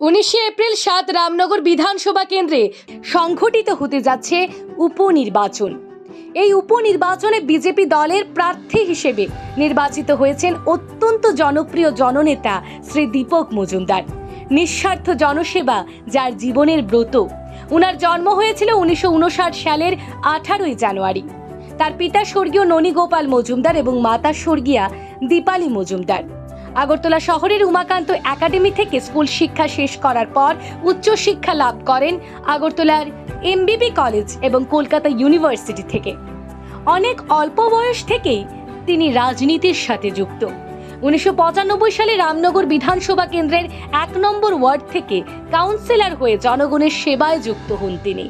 19 April 7 Ramnagar বিধানসভা কেন্দ্রে সংঘটিত হতে যাচ্ছে উপনির্বাচন। এই উপনির্বাচনে বিজেপি দলের প্রার্থী হিসেবে নির্বাচিত হয়েছেন অত্যন্ত জনপ্রিয় জননেতা শ্রী দীপক মজুমদার। নিঃস্বার্থ জনসেবা যার জীবনের ব্রত। উনার জন্ম হয়েছিল 1959 সালের 18 জানুয়ারি। তার পিতা স্বর্গীয় ননীগোপাল মজুমদার এবং মাতা স্বর্গীয়া দীপালি মজুমদার। আগরতলা শহরের উমাকান্ত একাডেমি থেকে স্কুল শিক্ষা শেষ করার পর উচ্চ শিক্ষা লাভ করেন আগরতলার এমবিবি কলেজ এবং কলকাতা ইউনিভার্সিটি থেকে। অনেক অল্প বয়স থেকেই তিনি রাজনীতির সাথে যুক্ত। 1995 সালে রামনগর বিধানসভা কেন্দ্রের 1 নম্বর ওয়ার্ড থেকে কাউন্সিলর হয়ে জনগণের সেবায় যুক্ত হন তিনি।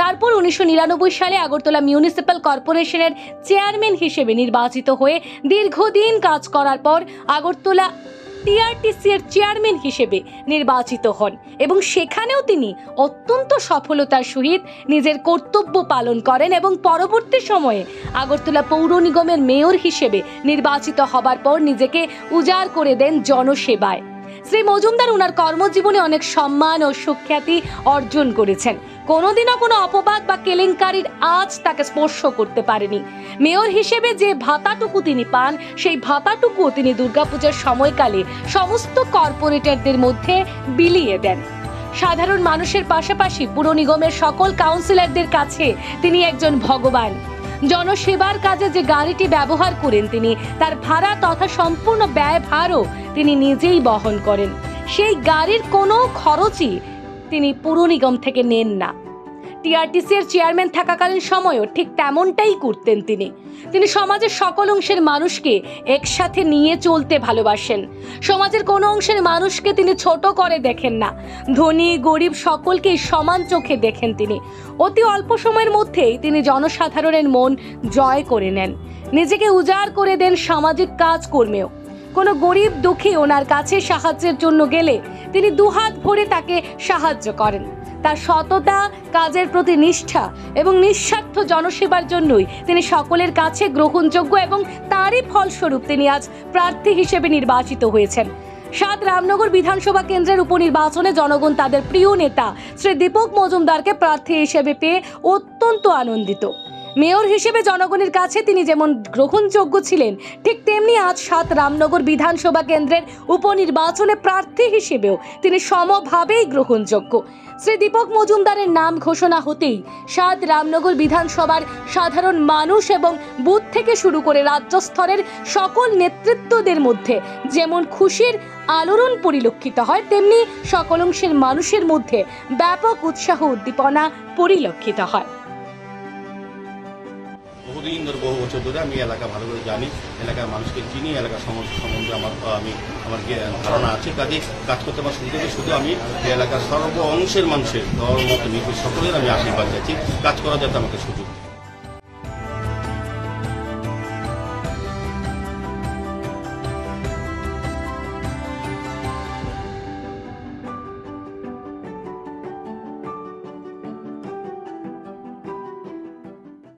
তারপর 1999 সালে আগরতলা মিউনিসিপ্যাল কর্পোরেশনের চেয়ারম্যান হিসেবে নির্বাচিত হয়ে দীর্ঘদিন কাজ করার পর আগরতলা টিআরটিসি এর চেয়ারম্যান হিসেবে নির্বাচিত হন এবং সেখানেও তিনি অত্যন্ত সফলতার সহিত নিজের কর্তব্য পালন করেন এবং পরবর্তী সময়ে আগরতলা পৌর নিগমের মেয়র হিসেবে নির্বাচিত হবার পর নিজেকে উজাড় করে দেন জনসেবায়। শ্রী মজুমদার ওনার কর্মজীবনে অনেক সম্মান ও সুখ্যাতি অর্জন করেছেন। কোনোদিনও কোনো অপবাদ বা কেলেঙ্কারির আজ তাকে স্পর্শ করতে পারেনি। মেয়র হিসেবে যে ভাতাটুকু তিনি পান, সেই ভাতাটুকুও তিনি দুর্গাপূজার সময়কালে সমস্ত কর্পোরেটরদের মধ্যে বিলিয়ে দেন। সাধারণ মানুষের পাশাপাশি পুর নিগমের সকল কাউন্সিলরদের কাছে তিনি একজন ভগবান। জনসেবার কাজে যে গাড়িটি ব্যবহার করেন তিনি, তার ভাড়া তথা সম্পূর্ণ ব্যয়ভারও তিনি নিজেই বহন করেন। সেই গাড়ির কোনো খরচই তিনি পুর নিগম থেকে নেন না। টিআরটিসি এর চেয়ারম্যান থাকাকালীন সময়ও ঠিক তেমনটাই করতেন তিনি। তিনি সমাজের সকল অংশের মানুষকে একসাথে নিয়ে চলতে ভালোবাসেন। সমাজের কোনো অংশের মানুষকে তিনি ছোট করে দেখেন না। ধনী গরিব সকলকেই সমান চোখে দেখেন তিনি। অতি অল্প সময়ের মধ্যেই তিনি জনসাধারণের মন জয় করে নেন। নিজেকে উজাড় করে দেন সামাজিক কাজকর্মেও। কোনো গরিব দুঃখী ওনার কাছে সাহায্যের জন্য গেলে তিনি দুহাত ভরে তাকে সাহায্য করেন। তার সততা, কাজের প্রতি নিষ্ঠা এবং নিঃস্বার্থ জনসেবার জন্যই তিনি সকলের কাছে গ্রহণযোগ্য এবং তারই ফলস্বরূপ তিনি আজ প্রার্থী হিসেবে নির্বাচিত হয়েছেন। 7 রামনগর বিধানসভা কেন্দ্রের উপনির্বাচনে জনগণ তাদের প্রিয় নেতা শ্রী দীপক মজুমদারকে প্রার্থী হিসেবে পেয়ে অত্যন্ত আনন্দিত। মেয়র হিসেবে জনগণের কাছে তিনি যেমন গ্রহণযোগ্য ছিলেন, ঠিক তেমনি আজ 7 রামনগর বিধানসভা কেন্দ্রের উপনির্বাচনে প্রার্থী হিসেবেও তিনি সমভাবেই গ্রহণযোগ্য। শ্রী দীপক মজুমদারের নাম ঘোষণা হতেই 7 রামনগর বিধানসভার সাধারণ মানুষ এবং বুথ থেকে শুরু করে রাজ্য স্তরের সকল নেতৃত্বদের মধ্যে যেমন খুশির আলোড়ন পরিলক্ষিত হয়, তেমনি সকল অংশের মানুষের মধ্যে ব্যাপক উৎসাহ উদ্দীপনা পরিলক্ষিত হয়। বহুদিন ধরে, বহু বছর ধরে আমি এলাকা ভালো করে জানি, এলাকার মানুষকে চিনি, এলাকার সম্বন্ধে আমার ধারণা আছে। কাজে কাজ করতে আমার সুযোগ, শুধু আমি এলাকার সর্ব অংশের মানুষের ধর্ম, সকলের আমি আশীর্বাদ চাইছি কাজ করা যাতে আমাকে সুযোগ।